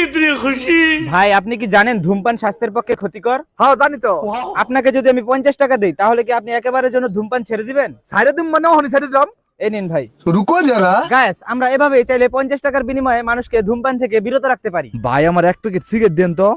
इतनी खुशी। ভাই আপনি কি জানেন ধূমপান স্বাস্থ্যের পক্ষে ক্ষতিকর? হ্যাঁ জানি তো। আপনাকে যদি আমি 50 টাকা দেই তাহলে কি আপনি একেবারের জন্য ধূমপান ছেড়ে দিবেন? সাইরে তুমি মানে হনি সাইরে যাম। এই নিন ভাই। रुको जरा। গাইস আমরা এভাবেই চাইলে 50 টাকার বিনিময়ে মানুষকে ধূমপান থেকে বিরত রাখতে পারি। ভাই আমার এক প্যাকেট সিগারেট দেন তো।